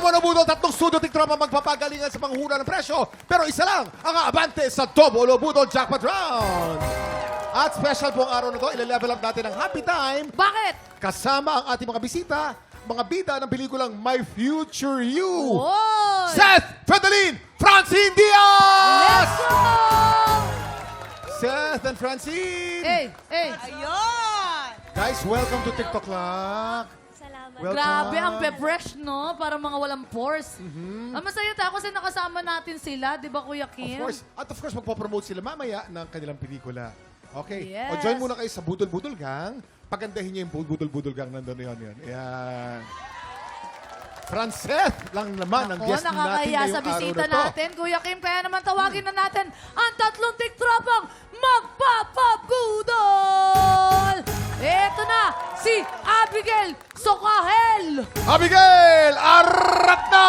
Tiktropa na budol, tatlong studio Tiktropa magpapagalingan sa panghula ng presyo. Pero isa lang ang aabante sa Double o Budol Jackpot Round. At special po ang araw na to, ile-level up natin ang happy time. Bakit? Kasama ang ating mga bisita, mga bida ng pelikulang My Future You. Oy! Seth, Fredeline, Francine Let's Diaz! go! Seth and Francine! Hey, hey. Ayun! Guys, welcome to TikTok Lock. Salamat. Welcome. Grabe, ang fresh, no? Para mga walang pores. Ang masaya tayo kasi nakasama natin sila, di ba, Kuya Kim? Of course. At of course, magpo-promote sila mamaya ng kanilang pelikula. Okay. Yes. O join muna kayo sa Budol Budol Gang. Pagandahin niyo yung Budol Budol Gang. Nandun na yun. Ayan. Frances lang naman ang Ako, guest natin nakakaya ngayong sa araw bisita na to. natin, Kuya Kim. Kaya naman tawagin na natin ang tatlong tiktropang magpapabudol! Eto na, si Abigail Socahel! Abigail Aratna!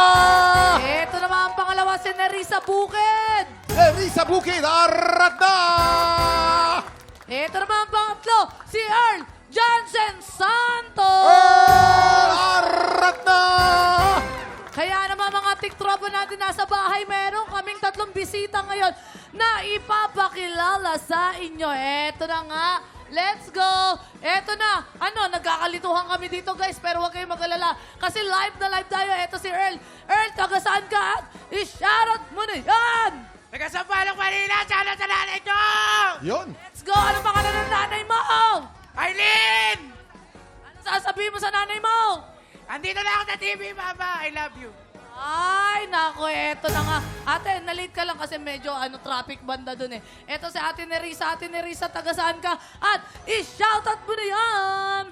Eto naman ang pangalawa, si Nerissa Bukid! Elisa Bukid Aratna! Eto naman ang pangatlo, si Earl Jansen Santos! Aratna! Kaya naman mga tiktropa natin nasa bahay, meron kaming tatlong bisita ngayon na ipapakilala sa inyo. Eto na nga. Let's go! Eto na. Nagkakalituhan kami dito guys, pero huwag kayong mag-alala. Kasi live na live tayo. Eto si Earl. Earl, taga saan ka? At i-shoutout mo na yan! Nagkasampalok Manila! Sana sa nanay nyo! Yun. Let's go! Ano pangalan ng nanay mo? Aileen! Ano sasabihin mo sa nanay mo? Andito na ako sa TV, Mama. I love you. Ay, nako, eto na nga. Ate, na-late ka lang kasi medyo traffic banda dun eh. Eto si Ate Nerissa, taga saan ka? At i-shoutout mo na yan!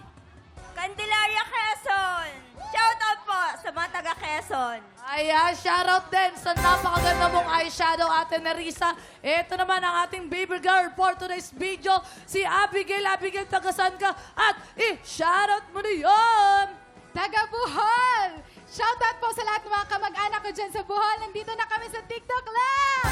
Candelaria, Quezon. Shoutout po sa mga taga Quezon. Ayan, shoutout din sa napakaganda mong eyeshadow, Ate Nerissa. Eto naman ang ating baby girl for today's video, si Abigail. Abigail, taga saan ka? At i-shoutout mo na yan! Taga Bohol! Shoutout po sa lahat ng mga kamag-anak ko dyan sa Bohol. Nandito na kami sa TikTok lang!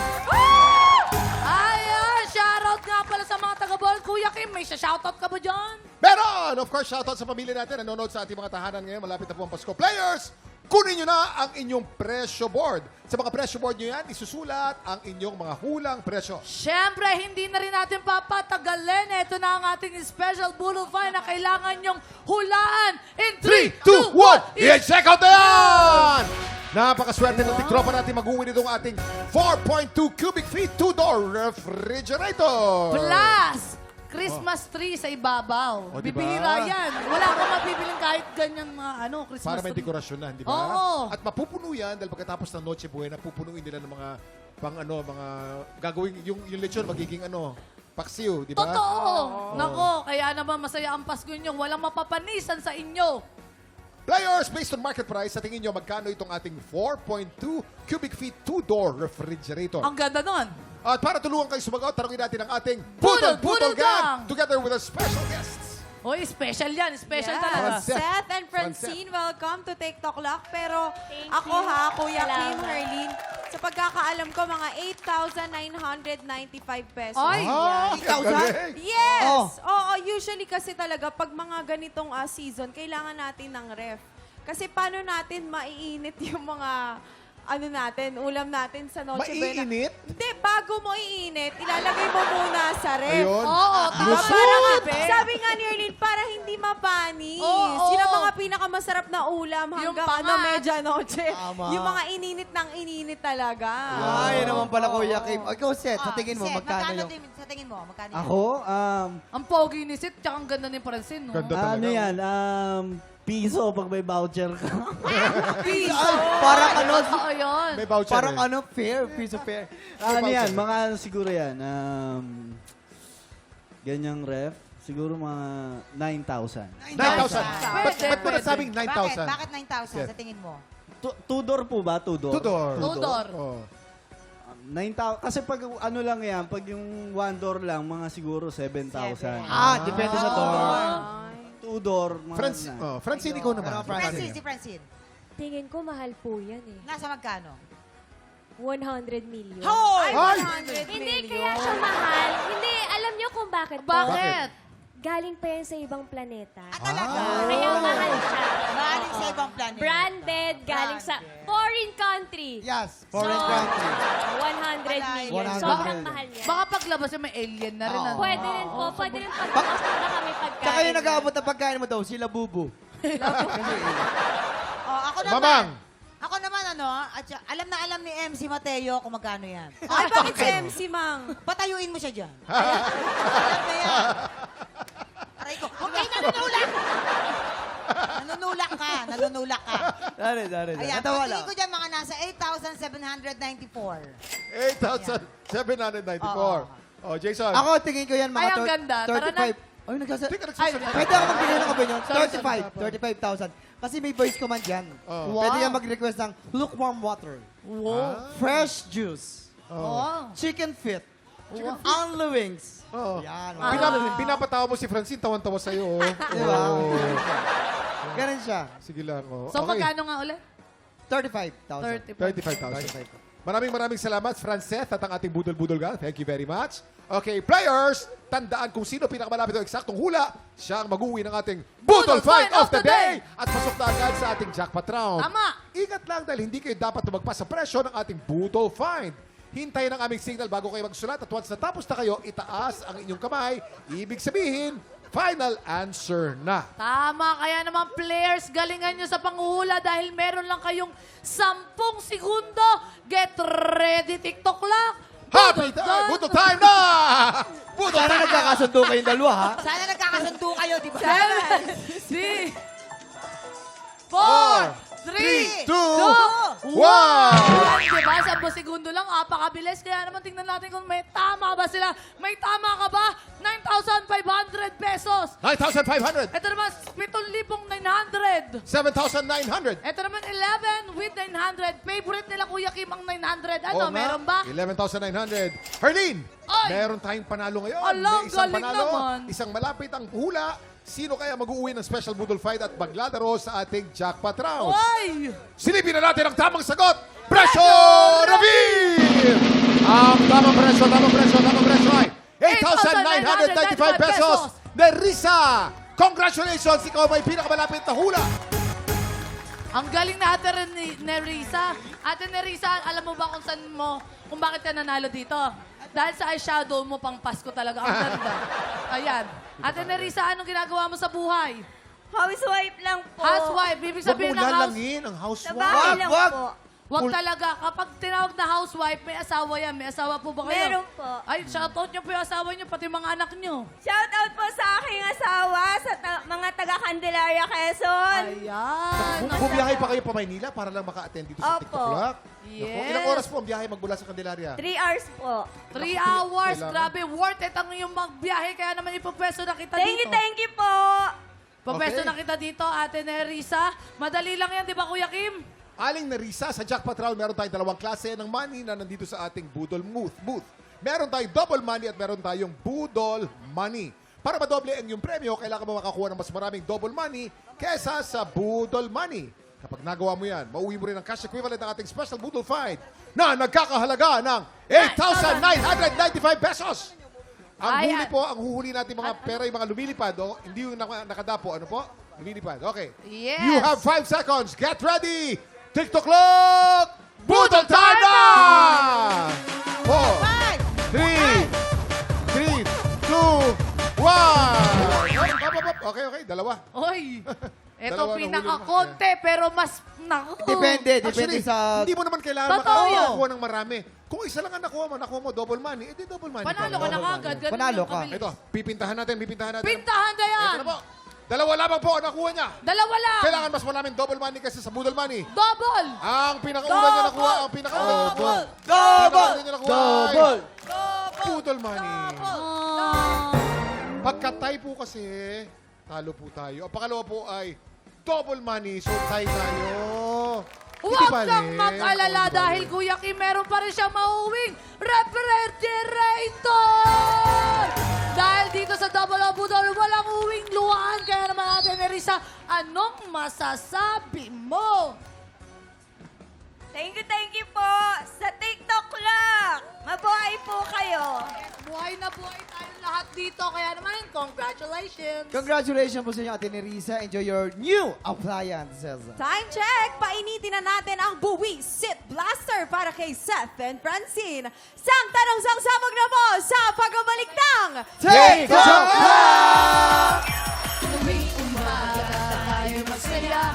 Ayan, shoutout nga pala sa mga taga Bohol. Kuya Kim, may shoutout ka ba dyan? Meron! Of course, shoutout sa pamilya natin. Nanonood sa ating mga tahanan ngayon. Malapit na po ang Pasko. Players, kunin nyo na ang inyong presyo board. Sa mga presyo board nyo yan, isusulat ang inyong mga hulang presyo. Siyempre, hindi na rin natin papatagalin. Ito na ang ating special Budol Find na kailangan nyong hulaan. In 3, 2, 1, i-check out na yan! Napakaswerte ng tiktropa natin mag-uwi nitong ating 4.2 cubic feet 2-door refrigerator. Plus, Christmas tree sa ibabaw. O, diba? Bibihira yan. Wala kang mabibiling kahit ganyan mga Christmas Para may tree. dekorasyon na, di ba? Oo. At mapupuno yan dahil pagkatapos ng Noche Buena, pupunuin nila ng mga mga gagawin yung lechon magiging paksiw, di ba? Totoo. Nako, kaya naman masaya ang Pasko nyo. Walang mapapanisan sa inyo. Players, based on market price, sa tingin nyo magkano itong ating 4.2 cubic feet 2-door refrigerator? Ang ganda nun. At para tulungan kayo sumagot, tanongin natin ang ating Budol Budol Gang! Gang together with our special guests. Oy, special yan. Special Yes. talaga. Francet. Seth and Francine, welcome to TikTok Lock. Pero Thank ako you. Kuya Kim, Salamat. Herlene, sa pagkakaalam ko, mga 8,995 pesos. Ay, Ah, ang galing. Yes! Oo, usually kasi talaga, pag mga ganitong season, kailangan natin ng ref. Kasi paano natin maiinit yung mga ulam natin sa Noche Buena. Maiinit? Hindi, bago mo iinit, ilalagay mo muna sa ref. Ayun. Oo, diba? Lusot! Parang ibe. Sabi nga ni Erlene, para hindi mapanis. Oo. Yun ang mga pinakamasarap na ulam Yung hanggang pangat. medianoche. Tama. Yung mga ininit ng ininit talaga. Ay, yun naman pala, Kuya Kim. Ikaw, Seth, sa tingin mo, Seth, magkano yung... Sa tingin mo, magkano yun? Ako, Ang pogi ni Sid, tsaka ang ganda ni Francine, no? Ganda talaga. ano yan, piso pag may voucher ka. Piso. Parang ano, Oo, yun. May voucher parang eh. fair, piso fair. May Ano yan, voucher. mga siguro yan, ganyang ref, siguro mga 9,000. 9,000. Ba't mo Pwede. nasabing 9,000? Bakit 9,000 Seth. sa tingin mo? Two-door po ba? Two-door? Two-door. Two-door. Oh. 9,000. Kasi pag ano lang yan, pag yung one-door lang, mga siguro 7,000. Depende sa door. Ay. Two-door, mga Francine, ikaw naman. Francine, si Francine. Tingin ko mahal po yan eh. Nasa magkano? 100 million. Ay, Ay! 100 Hindi million. kaya siya mahal. Hindi, alam niyo kung bakit po? Bakit? Galing pa yan sa ibang planeta. Talaga? Kaya mahal siya. Maaaring sa Iba-ibang plan. Branded, galing sa foreign country. Yes, foreign country. 100 million. 100 Sobrang million. mahal yan. Baka paglabas may alien na rin. ano? Pwede rin po. Pwede rin pagbukas na kami pagkain. Tsaka yung nag-aabot na pagkain mo daw, sila bubu. Oh, ako naman. Mamang. Ako naman, alam na alam ni MC Mateo kung magkano yan. Ay, bakit si MC, Mang? Patayuin mo siya dyan. Alam na yan. Aray ko, huwag kayo nanunulak! Nanunulak ka. Dari. Ayan, Natawa patingin lang. ko dyan mga nasa 8,794. 8,794. Oh, Jason. Ako, tingin ko yan Ay, mga ang ganda. Tara na. 35. Ay, nagsasalita. Hindi ka nagsasalita. Pwede ako magbigay ng opinion. Sorry. 35,000. Kasi may voice command yan. Oh. Pwede yan mag-request ng lukewarm water, Wow. fresh juice, Oh. chicken feet, only wings. Oh. Yan. Pinapatawa mo si Francine, tawan-tawa sa'yo. Oh. Diba? Ganun siya. Sige lang. Oh. So, Okay. magkano nga ulit? 35,000. 35,000. Maraming salamat, Franceth, at ang ating budol-budol gang. Thank you very much. Okay, players, tandaan kung sino pinakamalapit o eksaktong hula, siya ang mag-uwi ng ating Budol Find of the Day! At pasok na agad sa ating jackpot round. Tama. Ingat lang dahil hindi kayo dapat tumagpas sa presyo ng ating Budol Find. Hintayin ang aming signal bago kayo magsulat at once natapos na kayo, itaas ang inyong kamay. Ibig sabihin, final answer na. Tama, kaya naman players, galingan nyo sa panghuhula dahil meron lang kayong 10 segundo. Get ready, TikTok clock. Happy time! Budol time na! Budol Sana time! nagkakasundo kayong dalawa, ha? Sana nagkakasundo kayo, di ba? 7, 6, 4, 3, 2, 1! Diba? 10 segundo lang, apakabilis. Kaya naman tingnan natin kung may tama ba sila. May tama ka ba? 9,500 pesos. 9,500! Ito naman, 7,900. 7,900! Ito naman, 11 with 900. Favorite nila, Kuya Kim, ang 900. Ano, Oo nga, meron ba? 11,900. Herlene, Ay! meron tayong panalo ngayon. Ala, May isang galing panalo, naman. isang malapit ang hula. Sino kaya mag-uwi ng special Budol Fight at maglalaro sa ating jackpot round? Oy! Silipin na natin ang tamang sagot. Presyo reveal! Ang tamang presyo ay 8,995 pesos. Nerissa, congratulations! Ikaw may pinakamalapit na hula. Ang galing na Ate Nerissa. Ate Nerissa, alam mo ba kung bakit ka nanalo dito? Dahil sa eyeshadow mo pang Pasko talaga. Ang ganda. Ayan. Ate Nerissa, anong ginagawa mo sa buhay? Housewife lang po. Housewife. Ibig Huwag sabihin mo ng house... lalangin ang Sa housewife. bahay lang Wag! po. Wag talaga. Kapag tinawag na housewife, may asawa yan. May asawa po ba kayo? Meron po. Ay, shoutout nyo po yung asawa nyo, pati mga anak nyo. Shout out po sa aking asawa, sa mga taga-Candelaria, Quezon. Ayan. Bumiyahe pa kayo pa Maynila para lang maka-attend dito sa Opo. TikTok Clock. Yes. Naku, ilang oras po ang biyahe magmula sa Candelaria? 3 hours po. 3 hours. Kailangan. Grabe, worth it ang iyong magbiyahe. Kaya naman ipupwesto na kita dito. Thank you po. Pupwesto Okay. na kita dito, Ate Nerissa. Madali lang yan, di ba, Kuya Kim? Aling Nerissa, sa jackpot round, meron tayong dalawang klase ng money na nandito sa ating Budol booth. Meron tayong double money at meron tayong Budol money. Para madoble ang iyong premyo, kailangan mo makakuha ng mas maraming double money kesa sa Budol money. Kapag nagawa mo yan, mauwi mo rin ang cash equivalent ng ating special Budol Find na nagkakahalaga ng 8,995 pesos. Ang Ay, huli po, ang huhuli natin mga pera, yung mga lumilipad, hindi yung nakadapo. Ano po? Lumilipad. Okay. Yes. You have 5 seconds. Get ready. TikTok clock. Budol time na! 4, 3, 2, 1. Okay. Dalawa. Oy! Ito Dalawa na pinaka-konti, pero mas... Naku! Depende Actually, sa... hindi mo naman kailangan Totoo yun. makakuha ng marami. Kung isa lang ang nakuha mo double money, edi double money. Panalo ka na kagad. Ganun Panalo lang ka. kabilis. Ito, pipintahan natin. Pintahan na yan! Ito na po. Dalawa lamang po ang nakuha niya. Dalawa lang! Kailangan mas maraming double money kaysa sa budol money. Double! Ang pinakauna niya nakuha, ang pinakauna niya nakuha ay budol money. Ah. Pagka-tie po kasi, talo po tayo. Ang pangalawa po ay double money, so tie tayo. Huwag kang mag-alala dahil Kuya Kim, meron pa rin siyang mauwing refrigerator! Dahil dito sa Double O Budol, walang uwing luhaan. Kaya naman natin, Nerissa, anong masasabi mo? Thank you po sa TikTok lang. Mabuhay po kayo. Buhay na buhay tayong lahat dito. Kaya naman, congratulations! Congratulations po sa inyo, Ate Nerissa. Enjoy your new appliances. Time check! Painitin na natin ang Buwi Sit Blaster para kay Seth and Francine. Sang tanong sang sabog na po sa pagbabalik ng TikTok Tuwing umaga tayo masaya.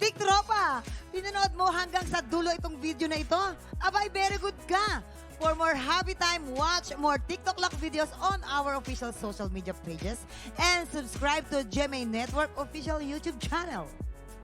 TikTropa, pinanood mo hanggang sa dulo itong video na ito? Abay, very good ka! For more happy time, watch more TikTok Lock videos on our official social media pages and subscribe to GMA Network official YouTube channel.